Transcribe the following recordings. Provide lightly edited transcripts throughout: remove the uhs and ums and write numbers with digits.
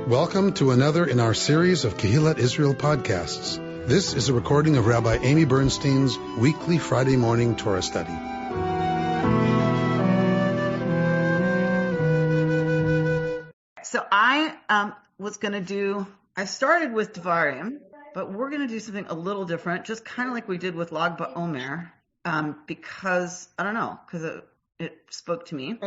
Welcome to another in our series of Kehillat Israel podcasts. This is a recording of Rabbi Amy Bernstein's weekly Friday morning Torah study. So I started with Dvarim, but we're going to do something a little different, just kind of like we did with Lag BaOmer, because it spoke to me.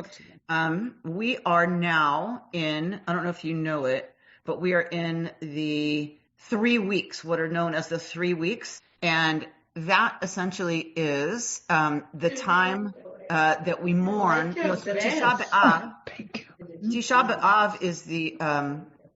We are now in, I don't know if you know it, but we are in the 3 weeks, what are known as the 3 weeks. And that essentially is the time that we mourn. Tisha B'Av. Tisha B'Av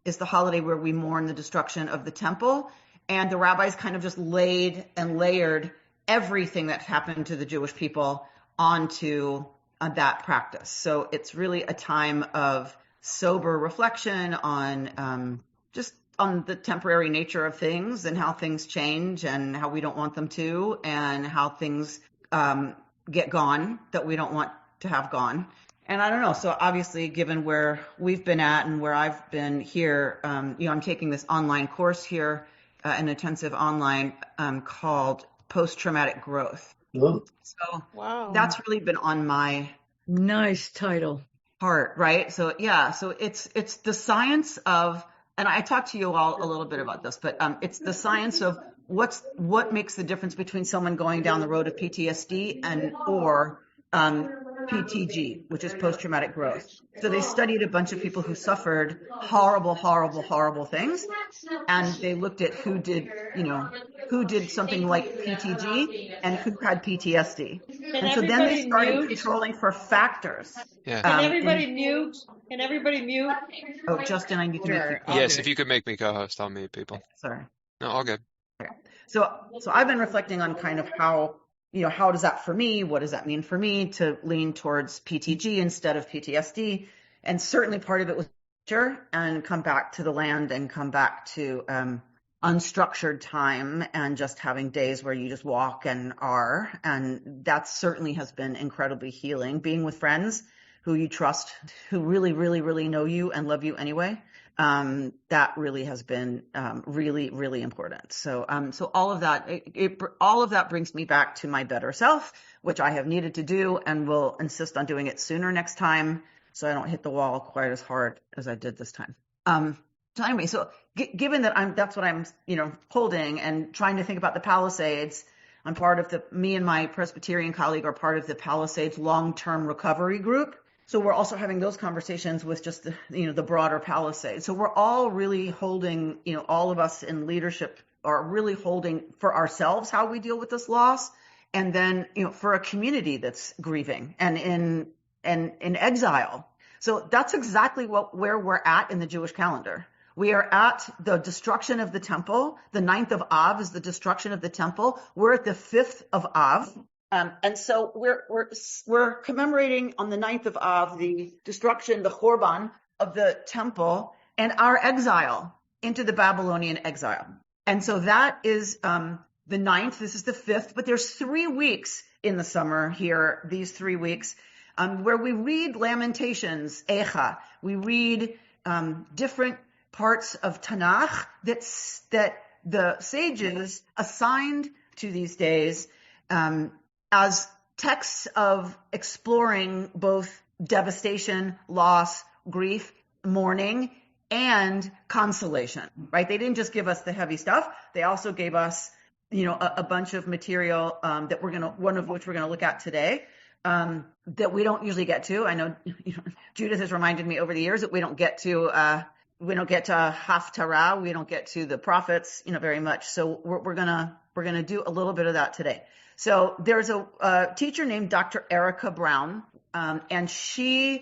is the holiday where we mourn the destruction of the temple. And the rabbis kind of just laid and layered everything that happened to the Jewish people onto that practice. So it's really a time of sober reflection on just on the temporary nature of things and how things change and how we don't want them to, and how things get gone that we don't want to have gone. And I don't know. So obviously, given where we've been at and where I've been here, I'm taking this online course here, an intensive online called Post-Traumatic Growth. So Wow, that's really been on my nice title heart, right? So yeah, so it's the science of, and I talked to you all a little bit about this, but it's the science of what makes the difference between someone going down the road of PTSD or PTG, which is post-traumatic growth. So they studied a bunch of people who suffered horrible, horrible, horrible things, and they looked at who did something like PTG and who had PTSD. And so then they started controlling for factors. Yeah. Can everybody mute? Can everybody mute? Oh, Justin, I need to mute people. Yes, if you could make me co-host, I'll mute people. Sorry. No, all good. Okay. So I've been reflecting on kind of how does that for me? What does that mean for me to lean towards PTG instead of PTSD? And certainly part of it was nature, and come back to the land and come back to unstructured time and just having days where you just walk and are. And that certainly has been incredibly healing. Being with friends who you trust, who really, really, really know you and love you anyway. That really has been really, really important. So all of that brings me back to my better self, which I have needed to do and will insist on doing it sooner next time, so I don't hit the wall quite as hard as I did this time. So anyway, given that that's what I'm holding and trying to think about the Palisades, I'm part of me and my Presbyterian colleague are part of the Palisades long-term recovery group. So we're also having those conversations with just the broader Palisades. So we're all really holding, all of us in leadership are really holding for ourselves how we deal with this loss, and then for a community that's grieving and in exile. So that's exactly where we're at in the Jewish calendar. We are at the destruction of the temple. The 9th of Av is the destruction of the temple. We're at the 5th of Av. And so we're commemorating on the 9th of Av the destruction, the Chorban of the temple, and our exile into the Babylonian exile. And so that is the 9th. This is the 5th. But there's 3 weeks in the summer here, these 3 weeks, where we read Lamentations, Echa. We read different parts of Tanakh that the sages assigned to these days as texts of exploring both devastation, loss, grief, mourning, and consolation, right? They didn't just give us the heavy stuff. They also gave us, a bunch of material that one of which we're going to look at today, that we don't usually get to. I know Judith has reminded me over the years that we don't get to Haftarah. We don't get to the prophets, very much. So we're gonna do a little bit of that today. So there's a teacher named Dr. Erica Brown, and she's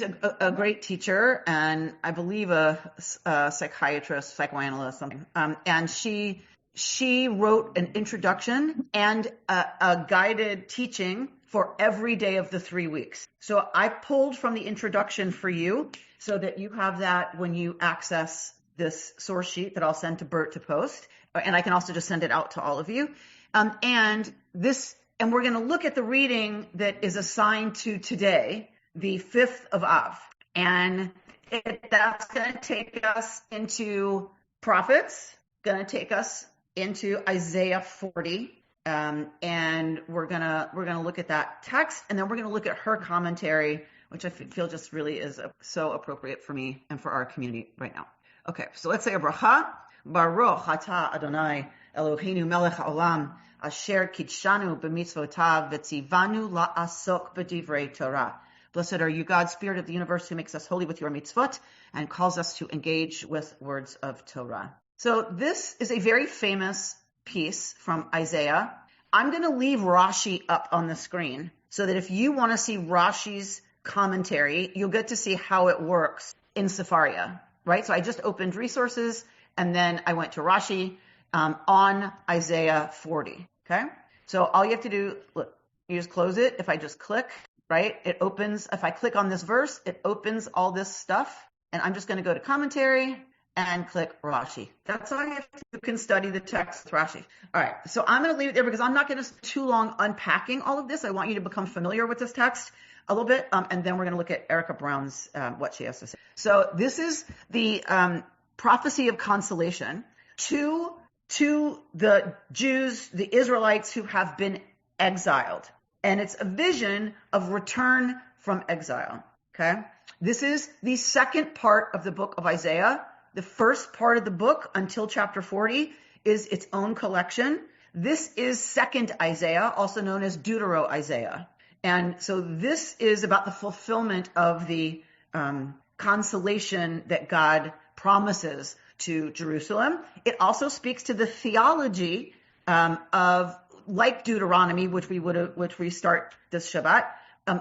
a great teacher, and I believe a psychiatrist, psychoanalyst, something. And she wrote an introduction and a guided teaching for every day of the 3 weeks. So I pulled from the introduction for you so that you have that when you access this source sheet that I'll send to Bert to post. And I can also just send it out to all of you. And we're going to look at the reading that is assigned to today, the 5th of Av. And That's going to take us into prophets, going to take us into Isaiah 40. And we're gonna look at that text, and then we're gonna look at her commentary, which I feel just really is so appropriate for me and for our community right now. Okay, so let's say a bracha. Baruch atah Adonai Eloheinu melech haolam asher kitshanu b'mitzvotav v'tzivanu la'asok b'divrei Torah. Blessed are you, God, Spirit of the universe, who makes us holy with your mitzvot and calls us to engage with words of Torah. So this is a very famous piece from Isaiah. I'm going to leave Rashi up on the screen so that if you want to see Rashi's commentary, you'll get to see how it works in Sefaria, right? So I just opened resources and then I went to Rashi on Isaiah 40, okay? So all you have to do, look, you just close it. If I just click, right, it opens. If I click on this verse, it opens all this stuff. And I'm just going to go to commentary and click Rashi. That's all you have to do. You can study the text with Rashi. All right, so I'm going to leave it there because I'm not going to spend too long unpacking all of this. I want you to become familiar with this text a little bit, and then we're going to look at Erica Brown's, what she has to say. So this is the prophecy of consolation to the Jews, the Israelites who have been exiled. And it's a vision of return from exile, okay? This is the second part of the book of Isaiah. The first part of the book until chapter 40 is its own collection. This is second Isaiah, also known as Deutero-Isaiah. And so this is about the fulfillment of the consolation that God promises to Jerusalem. It also speaks to the theology of, like Deuteronomy, which we start this Shabbat,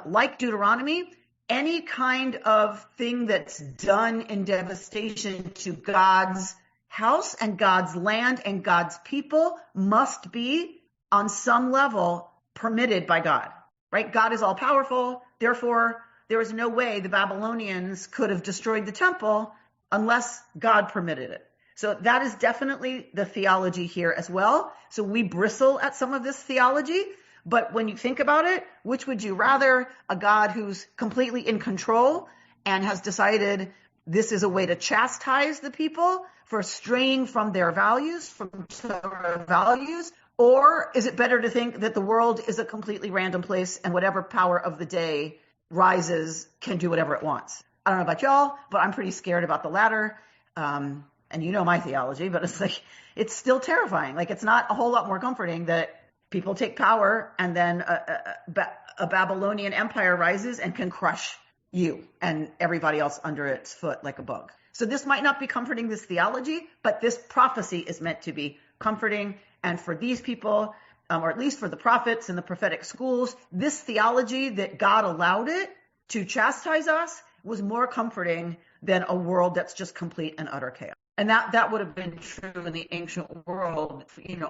like Deuteronomy, any kind of thing that's done in devastation to God's house and God's land and God's people must be, on some level, permitted by God, right? God is all powerful. Therefore, there is no way the Babylonians could have destroyed the temple unless God permitted it. So that is definitely the theology here as well. So we bristle at some of this theology. But when you think about it, which would you rather? A God who's completely in control and has decided this is a way to chastise the people for straying from their values, from Torah values? Or is it better to think that the world is a completely random place and whatever power of the day rises can do whatever it wants? I don't know about y'all, but I'm pretty scared about the latter. And you know my theology, but it's like, it's still terrifying. Like, it's not a whole lot more comforting that people take power and then a Babylonian empire rises and can crush you and everybody else under its foot like a bug. So this might not be comforting, this theology, but this prophecy is meant to be comforting. And for these people, or at least for the prophets and the prophetic schools, this theology that God allowed it to chastise us was more comforting than a world that's just complete and utter chaos. And that would have been true in the ancient world,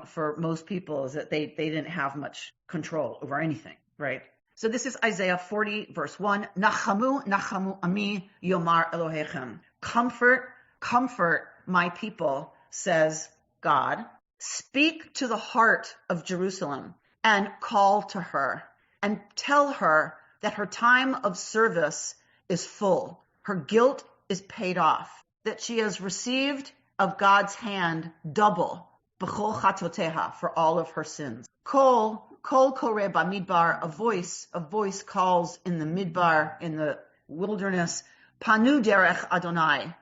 for most people, is that they didn't have much control over anything, right? So this is Isaiah 40, verse 1. Nachamu, nachamu ami, yomar Elohechem. Comfort, comfort my people, says God. Speak to the heart of Jerusalem and call to her and tell her that her time of service is full. Her guilt is paid off, that she has received of God's hand double, b'chol chatoteha, for all of her sins. Kol koreh bamidbar, a voice calls in the midbar, in the wilderness. Panu derech Adonai,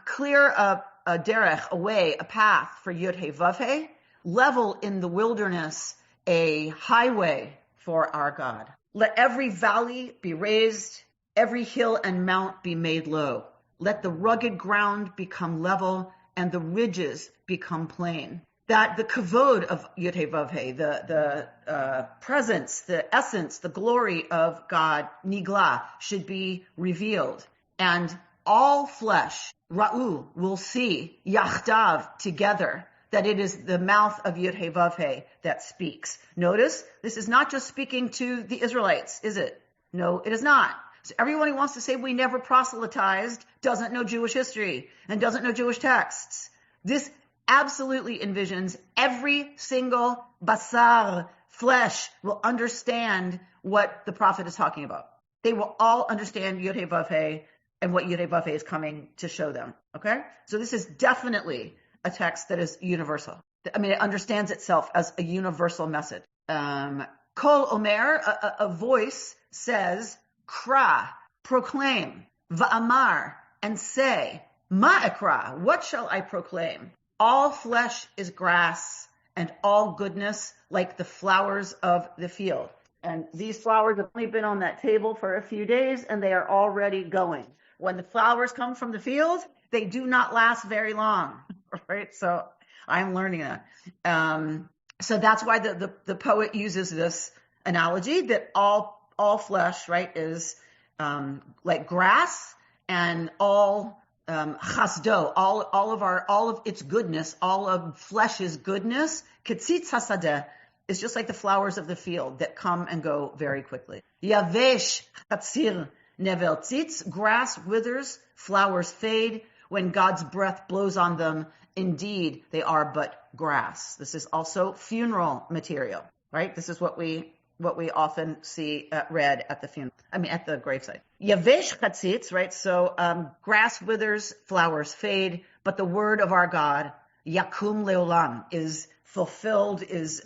clear a derech, a way, a path for Yud-He Vav-He, level in the wilderness a highway for our God. Let every valley be raised, every hill and mount be made low. Let the rugged ground become level and the ridges become plain. That the kavod of Yud-He Vav-He, the presence, the essence, the glory of God, nigla, should be revealed. And all flesh, ra'u, will see, yachdav, together, that it is the mouth of Yud-He Vav-He that speaks. Notice, this is not just speaking to the Israelites, is it? No, it is not. So everyone who wants to say we never proselytized doesn't know Jewish history and doesn't know Jewish texts. This absolutely envisions every single basar, flesh, will understand what the prophet is talking about. They will all understand Yud-He Vav-He and what Yud-Heh-Vav-Heh is coming to show them. Okay? So this is definitely a text that is universal. I mean, it understands itself as a universal message. Kol Omer, a voice says, Kra, proclaim, Va'amar, and say, Ma'ekra, what shall I proclaim? All flesh is grass, and all goodness like the flowers of the field. And these flowers have only been on that table for a few days, and they are already going. When the flowers come from the field, they do not last very long, right? So I'm learning that. So that's why the poet uses this analogy that all flesh, right, is like grass, and all chasdo, all of its goodness, all of flesh's goodness, ketzitz hasadeh, is just like the flowers of the field that come and go very quickly. Yavesh chatzir nevel tzitz, grass withers, flowers fade. When God's breath blows on them, indeed they are but grass. This is also funeral material, right? This is what we often see read at the funeral. At the gravesite. Yavesh chatzitz, right? So grass withers, flowers fade, but the word of our God, yakum leolam, is fulfilled, is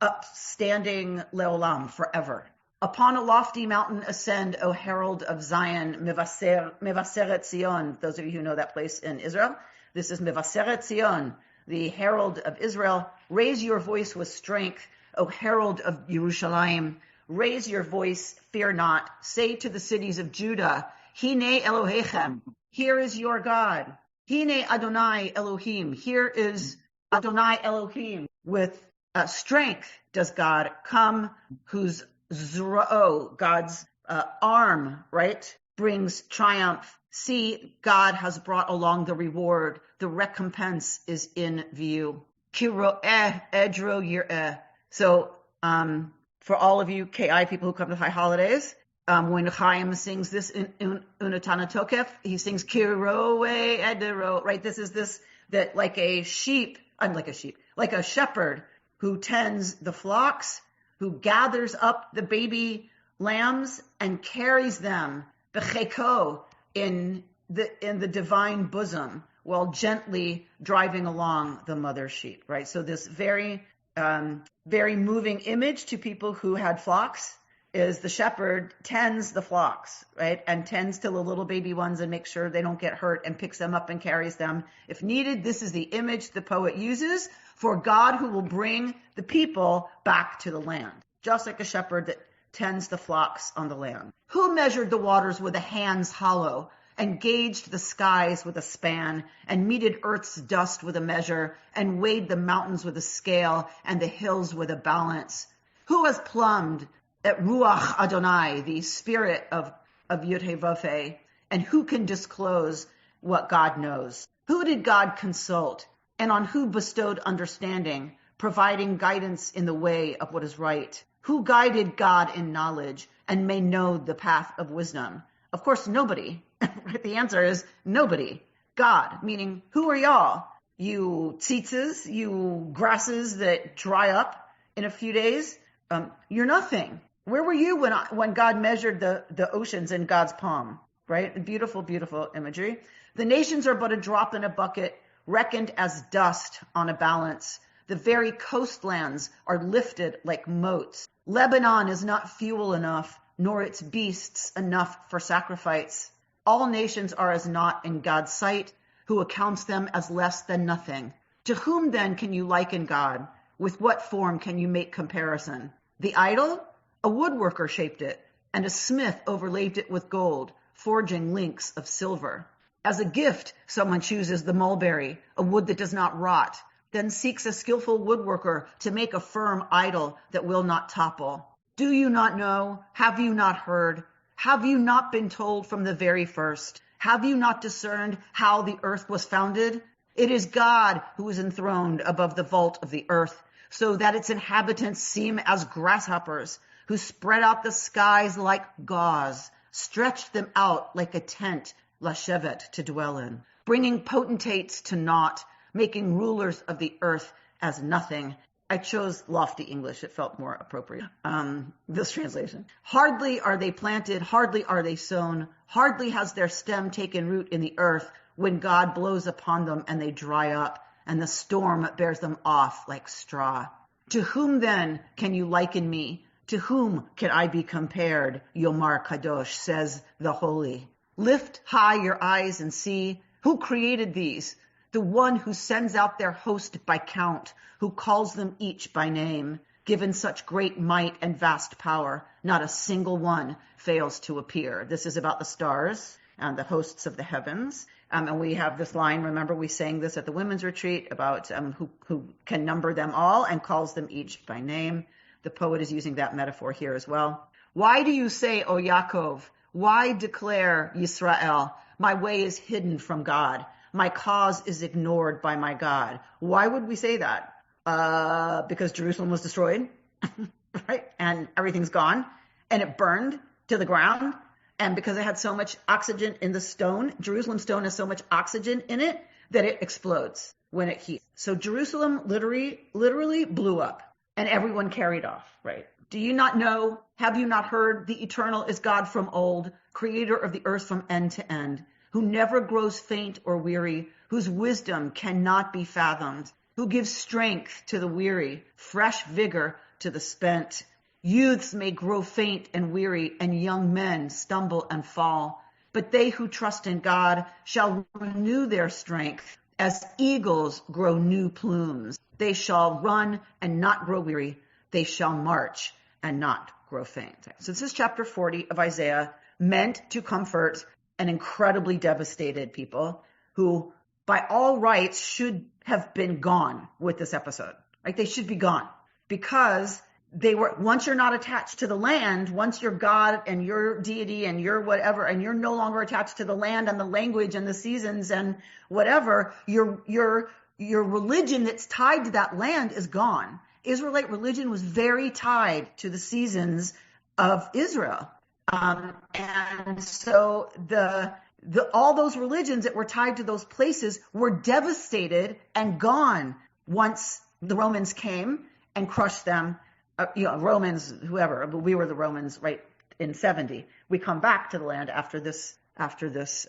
upstanding leolam, forever. Upon a lofty mountain ascend, O herald of Zion, Mevaseret Zion. Those of you who know that place in Israel, this is Mevaseret Zion, the herald of Israel. Raise your voice with strength, O herald of Yerushalayim. Raise your voice, fear not. Say to the cities of Judah, Hine Elohechem, here is your God. Hine Adonai Elohim, here is Adonai Elohim. With strength does God come, whose Zra'o, God's arm, right, brings triumph. See, God has brought along the reward. The recompense is in view. Kiro'eh edro yir'eh. So, for all of you KI people who come to high holidays, when Chaim sings this in Unatana Tokef, he sings Kiro'eh edro, right? This is that like a shepherd who tends the flocks, who gathers up the baby lambs and carries them b'cheko, in the divine bosom, while gently driving along the mother sheep, right? So this very moving image to people who had flocks is the shepherd tends the flocks, right? And tends to the little baby ones and makes sure they don't get hurt and picks them up and carries them if needed. This is the image the poet uses for God who will bring the people back to the land, just like a shepherd that tends the flocks on the land. Who measured the waters with a hand's hollow, and gauged the skies with a span, and meted earth's dust with a measure, and weighed the mountains with a scale, and the hills with a balance? Who has plumbed at Ruach Adonai, the spirit of Yud-Heh-Vav-Heh, and who can disclose what God knows? Who did God consult, and on who bestowed understanding, providing guidance in the way of what is right? Who guided God in knowledge, and may know the path of wisdom? Of course, nobody. The answer is nobody. God, meaning, who are y'all? You tzitzes, you grasses that dry up in a few days? You're nothing. Where were you when God measured the oceans in God's palm, right? Beautiful, beautiful imagery. The nations are but a drop in a bucket, reckoned as dust on a balance. The very coastlands are lifted like motes. Lebanon is not fuel enough, nor its beasts enough for sacrifice. All nations are as naught in God's sight, who accounts them as less than nothing. To whom then can you liken God? With what form can you make comparison? The idol? A woodworker shaped it, and a smith overlaid it with gold, forging links of silver. As a gift, someone chooses the mulberry, a wood that does not rot, then seeks a skillful woodworker to make a firm idol that will not topple. Do you not know? Have you not heard? Have you not been told from the very first? Have you not discerned how the earth was founded? It is God who is enthroned above the vault of the earth, so that its inhabitants seem as grasshoppers, who spread out the skies like gauze, stretched them out like a tent, lashevet, to dwell in, bringing potentates to naught, making rulers of the earth as nothing. I chose lofty English. It felt more appropriate. This translation. Hardly are they planted, hardly are they sown, hardly has their stem taken root in the earth when God blows upon them and they dry up and the storm bears them off like straw. To whom then can you liken me? To whom can I be compared? Yomar Kadosh, says the Holy. Lift high your eyes and see who created these. The one who sends out their host by count, who calls them each by name. Given such great might and vast power, not a single one fails to appear. This is about the stars and the hosts of the heavens. And we have this line, remember we sang this at the women's retreat about who can number them all and calls them each by name. The poet is using that metaphor here as well. Why do you say, O Yaakov? Why declare Yisrael? My way is hidden from God. My cause is ignored by my God. Why would we say that? Because Jerusalem was destroyed, right? And everything's gone and it burned to the ground. And because it had so much oxygen in the stone, Jerusalem stone has so much oxygen in it that it explodes when it heats. So Jerusalem literally blew up and everyone carried off, right? Do you not know? Have you not heard? The eternal is God from old, creator of the earth from end to end, who never grows faint or weary, whose wisdom cannot be fathomed, who gives strength to the weary, fresh vigor to the spent. Youths may grow faint and weary, and young men stumble and fall. But they who trust in God shall renew their strength. As eagles grow new plumes. They shall run and not grow weary. They shall march and not grow faint. So this is chapter 40 of Isaiah, meant to comfort an incredibly devastated people who, by all rights, should have been gone with this episode. Right? They should be gone because they were, once you're not attached to the land, once you're God and your deity and your whatever, and you're no longer attached to the land and the language and the seasons and whatever, your religion that's tied to that land is gone. Israelite religion was very tied to the seasons of Israel. And so all those religions that were tied to those places were devastated and gone once the Romans came and crushed them. Romans, whoever, but we were the Romans, right, in 70. We come back to the land after this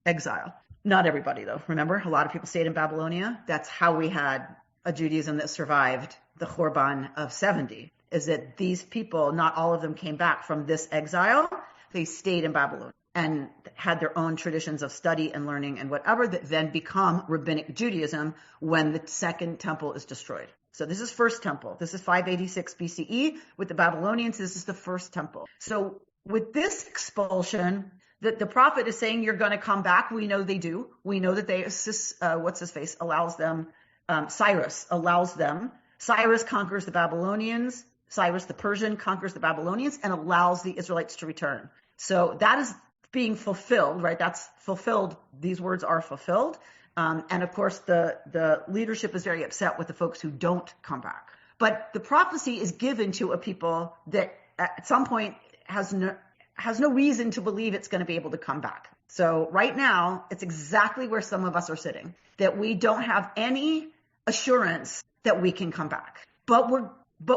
exile. Not everybody, though. Remember, a lot of people stayed in Babylonia. That's how we had a Judaism that survived the Churban of 70, is that these people, not all of them came back from this exile. They stayed in Babylon and had their own traditions of study and learning and whatever that then become rabbinic Judaism when the second temple is destroyed. So this is first temple. This is 586 BCE. With the Babylonians, this is the first temple. So with this expulsion, the prophet is saying you're going to come back. We know they do. We know that allows them, Cyrus allows them. Cyrus conquers the Babylonians. Cyrus the Persian conquers the Babylonians and allows the Israelites to return. So that is being fulfilled, right? That's fulfilled. These words are fulfilled. And of course, the leadership is very upset with the folks who don't come back. But the prophecy is given to a people that at some point has no reason to believe it's going to be able to come back. So right now, it's exactly where some of us are sitting, that we don't have any assurance that we can come back. But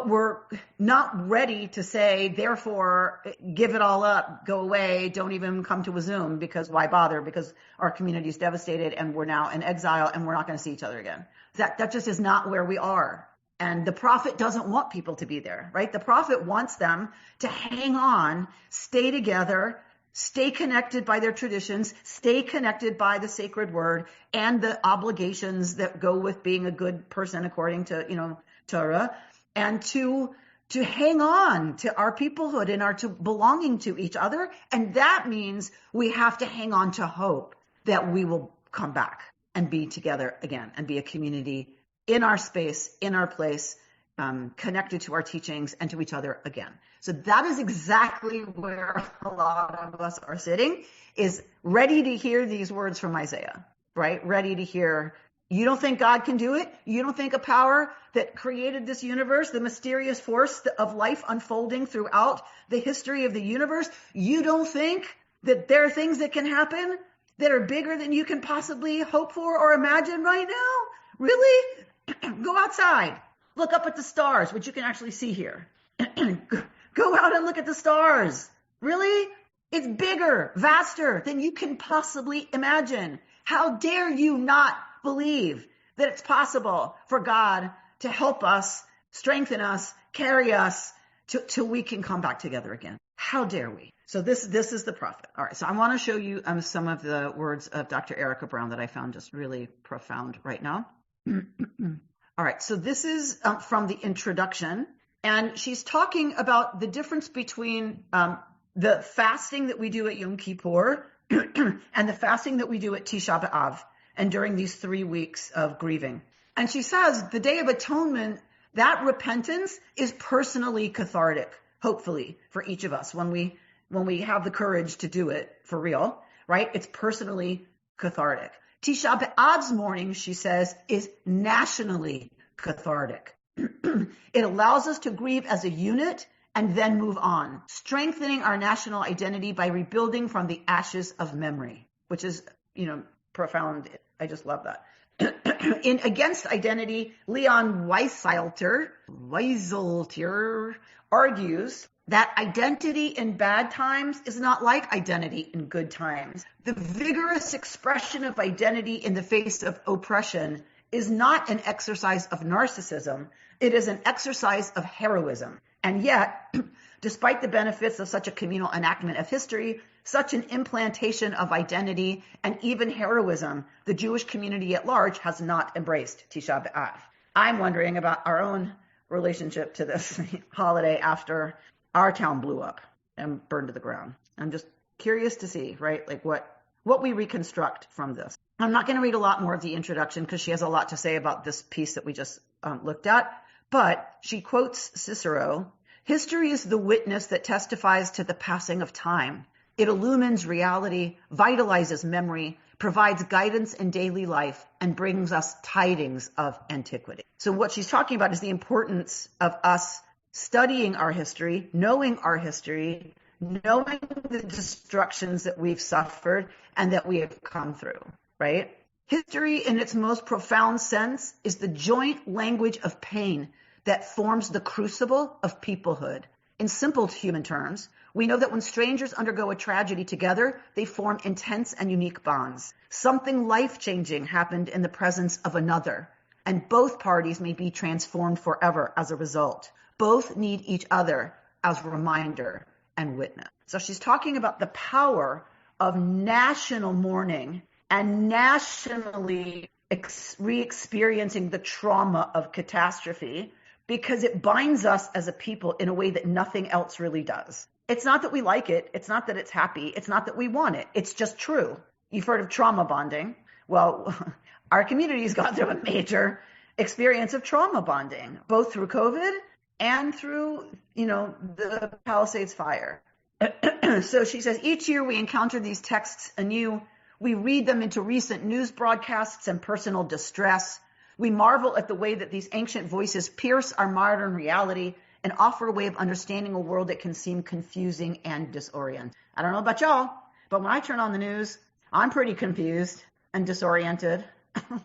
we're not ready to say, therefore, give it all up, go away, don't even come to a Zoom, because why bother? Because our community is devastated and we're now in exile and we're not going to see each other again. That just is not where we are. And the prophet doesn't want people to be there, right? The prophet wants them to hang on, stay together, stay connected by their traditions, stay connected by the sacred word and the obligations that go with being a good person according to, Torah, and to hang on to our peoplehood and to belonging to each other. And that means we have to hang on to hope that we will come back and be together again and be a community in our space, in our place, connected to our teachings and to each other again. So that is exactly where a lot of us are sitting, is ready to hear these words from Isaiah, right? Ready to hear, you don't think God can do it? You don't think a power that created this universe, the mysterious force of life unfolding throughout the history of the universe, you don't think that there are things that can happen that are bigger than you can possibly hope for or imagine right now? Really? Go outside. Look up at the stars, which you can actually see here. Go out and look at the stars. Really? It's bigger, vaster than you can possibly imagine. How dare you not believe that it's possible for God to help us, strengthen us, carry us till we can come back together again? How dare we? So this is the prophet. All right. So I want to show you some of the words of Dr. Erica Brown that I found just really profound right now. All right. So this is from the introduction, and she's talking about the difference between the fasting that we do at Yom Kippur and the fasting that we do at Tisha B'Av, and during these 3 weeks of grieving. And she says the Day of Atonement, that repentance is personally cathartic, hopefully, for each of us when we have the courage to do it for real, right? It's personally cathartic. Tisha B'Av's mourning, she says, is nationally cathartic. It allows us to grieve as a unit and then move on, strengthening our national identity by rebuilding from the ashes of memory, which is, profound. I just love that. In Against Identity, Leon Wieseltier argues that identity in bad times is not like identity in good times. The vigorous expression of identity in the face of oppression is not an exercise of narcissism. It is an exercise of heroism. And yet, despite the benefits of such a communal enactment of history, such an implantation of identity and even heroism, the Jewish community at large has not embraced Tisha B'Av. I'm wondering about our own relationship to this holiday after our town blew up and burned to the ground. I'm just curious to see, right, like what we reconstruct from this. I'm not going to read a lot more of the introduction because she has a lot to say about this piece that we just looked at, but she quotes Cicero. History is the witness that testifies to the passing of time. It illumines reality, vitalizes memory, provides guidance in daily life, and brings us tidings of antiquity. So what she's talking about is the importance of us studying our history, knowing the destructions that we've suffered and that we have come through, right? History in its most profound sense is the joint language of pain that forms the crucible of peoplehood. In simple human terms, we know that when strangers undergo a tragedy together, they form intense and unique bonds. Something life-changing happened in the presence of another, and both parties may be transformed forever as a result. Both need each other as reminder and witness. So she's talking about the power of national mourning and nationally re-experiencing the trauma of catastrophe, because it binds us as a people in a way that nothing else really does. It's not that we like it. It's not that it's happy. It's not that we want it. It's just true. You've heard of trauma bonding. Well, our community's gone through a major experience of trauma bonding, both through COVID and through, the Palisades fire. So she says, each year we encounter these texts anew. We read them into recent news broadcasts and personal distress. We marvel at the way that these ancient voices pierce our modern reality and offer a way of understanding a world that can seem confusing and disoriented. I don't know about y'all, but when I turn on the news, I'm pretty confused and disoriented. I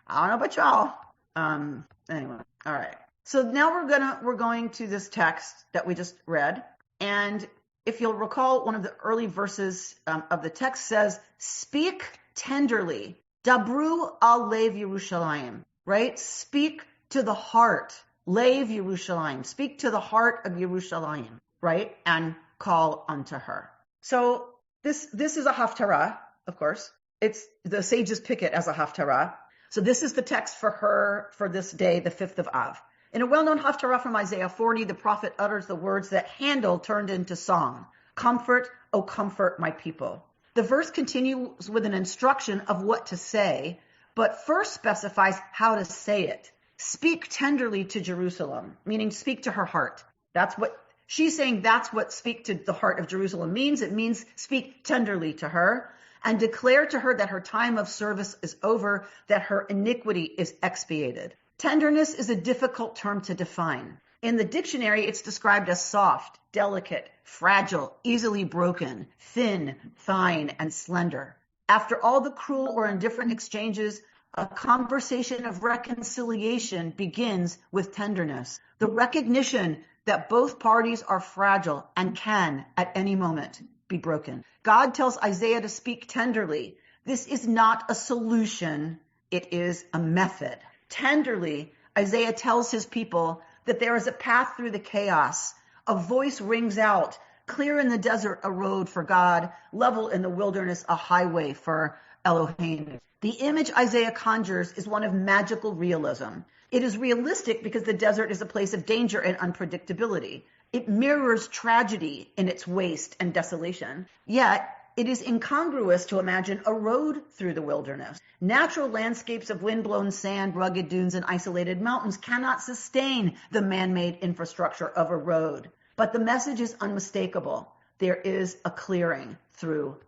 don't know about y'all. Anyway, all right. So now we're going to this text that we just read, and if you'll recall, one of the early verses of the text says, "Speak tenderly, dabru al lev Yerushalayim," right? Speak to the heart, lev Yerushalayim. Speak to the heart of Yerushalayim, right? And call unto her. So this is a haftarah, of course. It's the sages pick it as a haftarah. So this is the text for her for this day, the 5th of Av. In a well-known haftarah from Isaiah 40, the prophet utters the words that Handel turned into song. Comfort, O comfort my people. The verse continues with an instruction of what to say, but first specifies how to say it. Speak tenderly to Jerusalem, meaning speak to her heart. That's what she's saying. That's what speak to the heart of Jerusalem means. It means speak tenderly to her and declare to her that her time of service is over, that her iniquity is expiated. Tenderness is a difficult term to define. In the dictionary, it's described as soft, delicate, fragile, easily broken, thin, fine, and slender. After all the cruel or indifferent exchanges A conversation of reconciliation begins with tenderness. The recognition that both parties are fragile and can, at any moment, be broken. God tells Isaiah to speak tenderly. This is not a solution. It is a method. Tenderly, Isaiah tells his people that there is a path through the chaos. A voice rings out, clear in the desert a road for God, level in the wilderness a highway for Elohim. The image Isaiah conjures is one of magical realism. It is realistic because the desert is a place of danger and unpredictability. It mirrors tragedy in its waste and desolation. Yet, it is incongruous to imagine a road through the wilderness. Natural landscapes of wind-blown sand, rugged dunes, and isolated mountains cannot sustain the man-made infrastructure of a road. But the message is unmistakable. There is a clearing through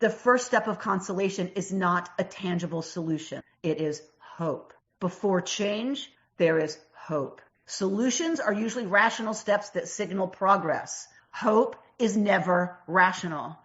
the first step of consolation is not a tangible solution. It is hope. Before change, there is hope. Solutions are usually rational steps that signal progress. Hope is never rational.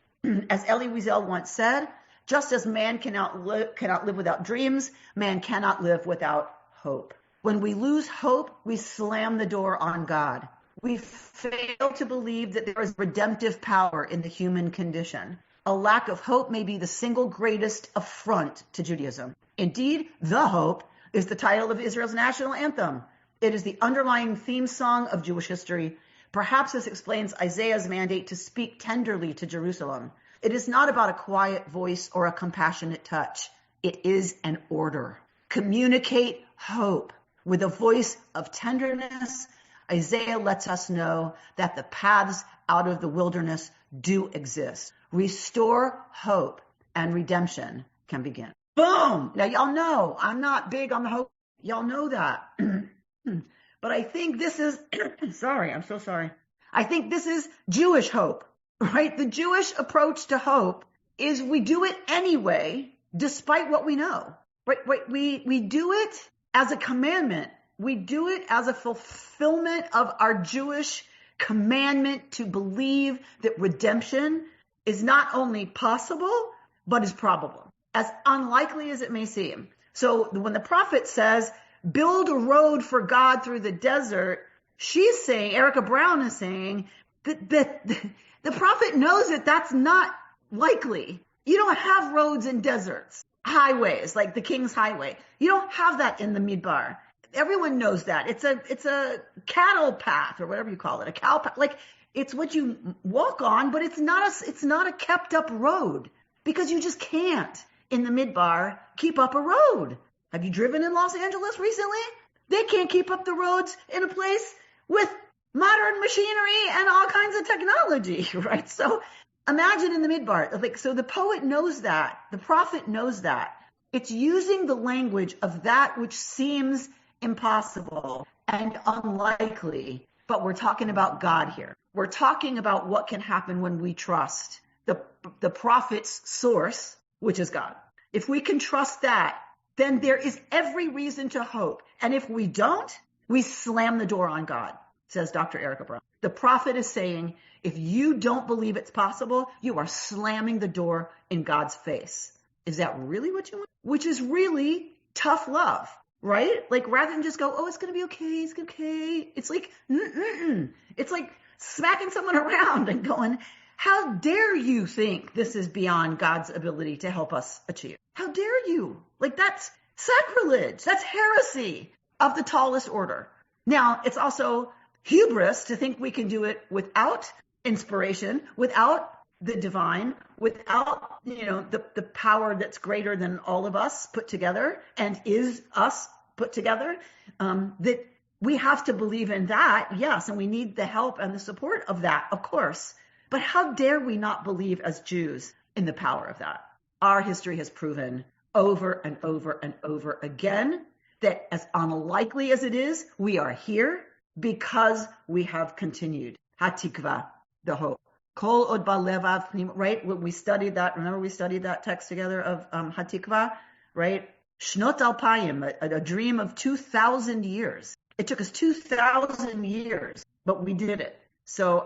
As Elie Wiesel once said, just as man cannot live without dreams, man cannot live without hope. When we lose hope, we slam the door on God. We fail to believe that there is redemptive power in the human condition. A lack of hope may be the single greatest affront to Judaism. Indeed, the hope is the title of Israel's national anthem. It is the underlying theme song of Jewish history. Perhaps this explains Isaiah's mandate to speak tenderly to Jerusalem. It is not about a quiet voice or a compassionate touch. It is an order. Communicate hope. With a voice of tenderness, Isaiah lets us know that the paths out of the wilderness do exist. Restore hope and redemption can begin. Boom! Now y'all know I'm not big on the hope. Y'all know that. But I think this is, I'm so sorry. I think this is Jewish hope, right? The Jewish approach to hope is we do it anyway, despite what we know, right? We do it as a commandment. We do it as a fulfillment of our Jewish commandment to believe that redemption is not only possible, but is probable, as unlikely as it may seem. So when the prophet says, build a road for God through the desert, she's saying, Erica Brown is saying, that the prophet knows that that's not likely. You don't have roads in deserts, highways, like the King's Highway. You don't have that in the Midbar. Everyone knows that. It's a cattle path, or whatever you call it, a cow path. Like, it's what you walk on, but it's not a kept up road, because you just can't in the Midbar keep up a road. Have you driven in Los Angeles recently? They can't keep up the roads in a place with modern machinery and all kinds of technology, right? So imagine in the Midbar, so the poet knows that, the prophet knows that. It's using the language of that which seems impossible and unlikely, but we're talking about God here. We're talking about what can happen when we trust the prophet's source, which is God. If we can trust that, then there is every reason to hope. And if we don't, we slam the door on God, says Dr. Erica Brown. The prophet is saying, if you don't believe it's possible, you are slamming the door in God's face. Is that really what you want? Which is really tough love, right? Like, rather than just go, oh, it's going to be okay, it's okay. It's like, it's like smacking someone around and going, how dare you think this is beyond God's ability to help us achieve? How dare you? Like, that's sacrilege. That's heresy of the tallest order. Now, it's also hubris to think we can do it without inspiration, without the divine, without, the power that's greater than all of us put together and is us put together, that we have to believe in that, yes, and we need the help and the support of that, of course. But how dare we not believe as Jews in the power of that? Our history has proven over and over and over again that as unlikely as it is, we are here because we have continued. Hatikva, the hope. Kol od balevav, right? We studied that. Remember, we studied that text together of Hatikva, right? Shnot alpayim, a dream of 2,000 years. It took us 2,000 years, but we did it. So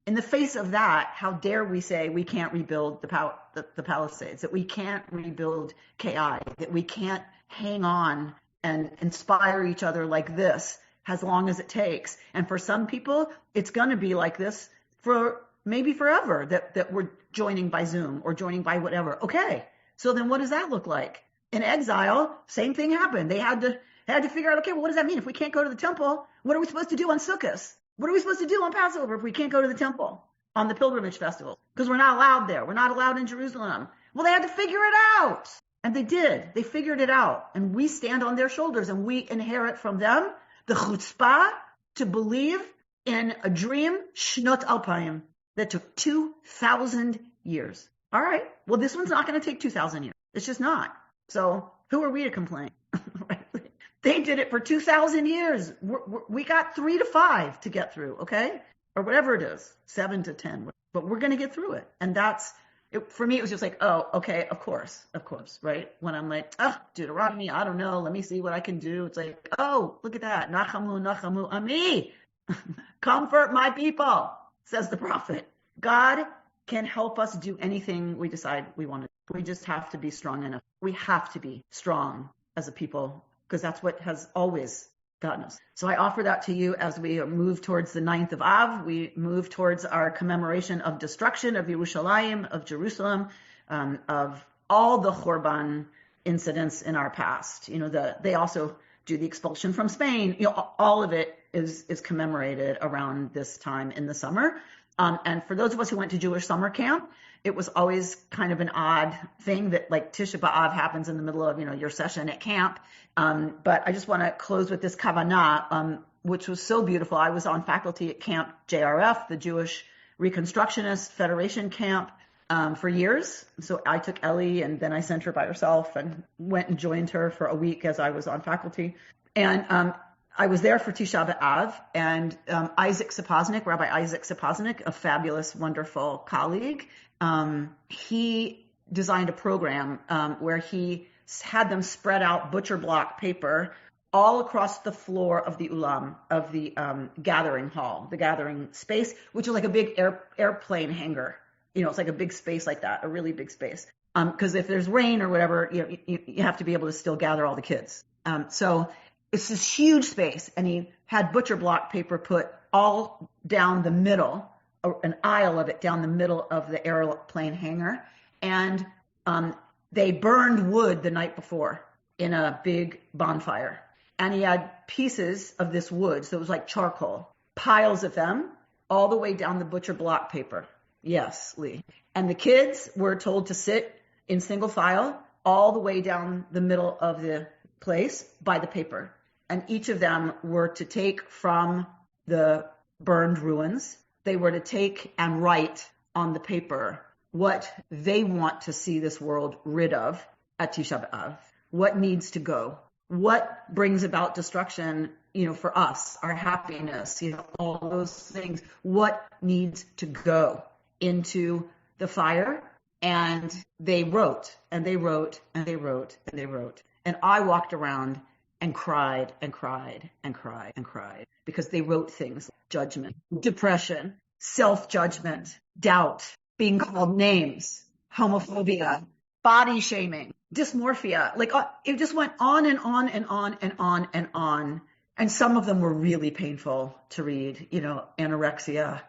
in the face of that, how dare we say we can't rebuild the Palisades, that we can't rebuild KI, that we can't hang on and inspire each other like this as long as it takes. And for some people, it's going to be like this for maybe forever, that we're joining by Zoom or joining by whatever. Okay, so then what does that look like? In exile, same thing happened. They had to figure out, okay, well, what does that mean? If we can't go to the temple, what are we supposed to do on Sukkot? What are we supposed to do on Passover if we can't go to the temple on the pilgrimage festival? Because we're not allowed there. We're not allowed in Jerusalem. Well, they had to figure it out. And they did. They figured it out. And we stand on their shoulders and we inherit from them the chutzpah to believe in a dream, Shnot Alpayim, that took 2,000 years. All right. Well, this one's not going to take 2,000 years. It's just not. So who are we to complain? They did it for 2,000 years. We got 3 to 5 to get through, okay? Or whatever it is, 7 to 10. But we're going to get through it. And that's, for me, it was just like, oh, okay, of course, right? When I'm like, oh, Deuteronomy, I don't know, let me see what I can do. It's like, oh, look at that. Nachamu ami. Comfort my people, says the prophet. God can help us do anything we decide we want to do. We just have to be strong enough. We have to be strong as a people, because that's what has always gotten us. So I offer that to you as we move towards the 9th of Av. We move towards our commemoration of destruction of Yerushalayim, of Jerusalem, of all the Chorban incidents in our past. They also do the expulsion from Spain. All of it is commemorated around this time in the summer. And for those of us who went to Jewish summer camp, it was always kind of an odd thing that like Tisha B'Av happens in the middle of, your session at camp. But I just want to close with this kavanah, which was so beautiful. I was on faculty at Camp JRF, the Jewish Reconstructionist Federation camp, for years. So I took Ellie and then I sent her by herself and went and joined her for a week as I was on faculty. And I was there for Tisha B'Av, and Rabbi Isaac Sapoznik, a fabulous, wonderful colleague, he designed a program where he had them spread out butcher block paper all across the floor of the ulam, of the gathering hall, the gathering space, which is like a big airplane hangar. It's like a big space like that, a really big space. Because if there's rain or whatever, you have to be able to still gather all the kids. So it's this huge space, and he had butcher block paper put all down the middle, an aisle of it down the middle of the airplane hangar. And they burned wood the night before in a big bonfire. And he had pieces of this wood, so it was like charcoal, piles of them, all the way down the butcher block paper. Yes, Lee. And the kids were told to sit in single file all the way down the middle of the place by the paper. And each of them were to take from the burned ruins. They were to take and write on the paper what they want to see this world rid of at Tisha B'Av, what needs to go, what brings about destruction, for us, our happiness, all those things, what needs to go into the fire. And they wrote, and they wrote, and they wrote, and they wrote. And I walked around and cried and cried and cried and cried, because they wrote things like judgment, depression, self-judgment, doubt, being called names, homophobia, body shaming, dysmorphia. Like it just went on and on and on and on and on. And some of them were really painful to read, anorexia.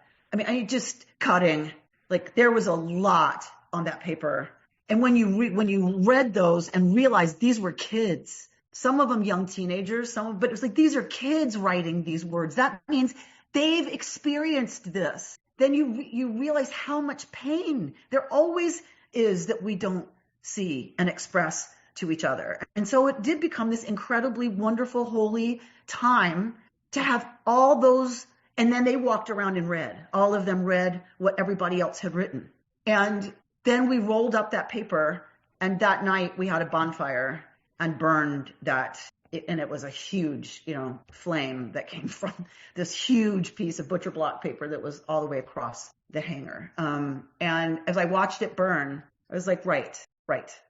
Just cutting. Like there was a lot on that paper. And when you read those and realized these were kids, some of them young teenagers, but it was like, these are kids writing these words. That means they've experienced this. Then you realize how much pain there always is that we don't see and express to each other. And so it did become this incredibly wonderful, holy time to have all those. And then they walked around and read. All of them read what everybody else had written. And then we rolled up that paper, and that night we had a bonfire and burned that. And it was a huge, flame that came from this huge piece of butcher block paper that was all the way across the hangar. And as I watched it burn, I was like, right.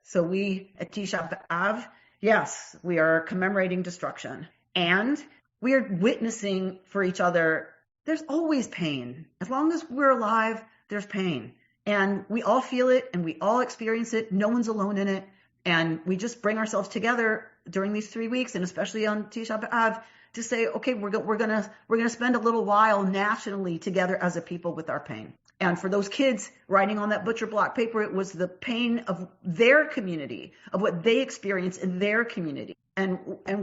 So we at Tisha B'Av, yes, we are commemorating destruction, and we are witnessing for each other there's always pain. As long as we're alive, there's pain. And we all feel it and we all experience it. No one's alone in it. And we just bring ourselves together during these 3 weeks, and especially on Tisha B'Av, to say, okay, we're gonna spend a little while nationally together as a people with our pain. And for those kids writing on that butcher block paper, it was the pain of their community, of what they experience in their community. And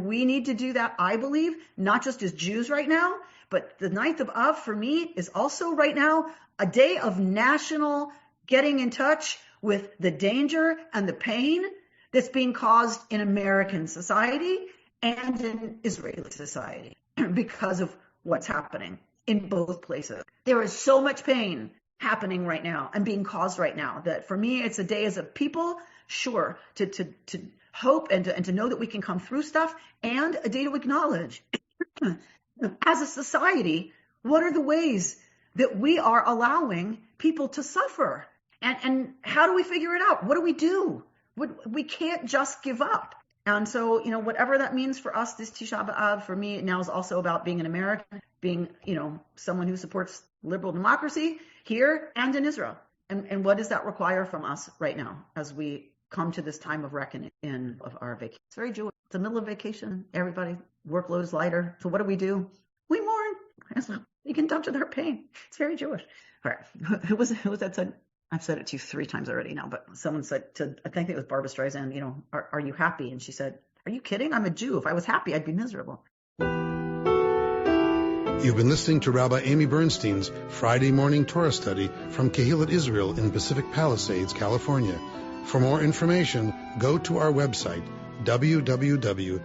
we need to do that, I believe, not just as Jews right now, but the 9th of Av for me is also right now a day of national getting in touch with the danger and the pain that's being caused in American society and in Israeli society because of what's happening in both places. There is so much pain happening right now and being caused right now that for me, it's a day as a people, sure, to hope and to know that we can come through stuff, and a day to acknowledge as a society, what are the ways that we are allowing people to suffer? And how do we figure it out? What do we do? We can't just give up. And so, whatever that means for us this Tisha B'Av, for me, it now is also about being an American, being, someone who supports liberal democracy here and in Israel. And what does that require from us right now as we come to this time of reckoning of our vacation? It's very Jewish. It's the middle of vacation. Everybody, workload is lighter. So what do? We mourn. As well. You can touch their pain. It's very Jewish. All right. Who was that said? I've said it to you 3 times already now, but someone said I think it was Barbara Streisand, are you happy? And she said, are you kidding? I'm a Jew. If I was happy, I'd be miserable. You've been listening to Rabbi Amy Bernstein's Friday morning Torah study from Kehillat Israel in Pacific Palisades, California. For more information, go to our website, www.ourki.org.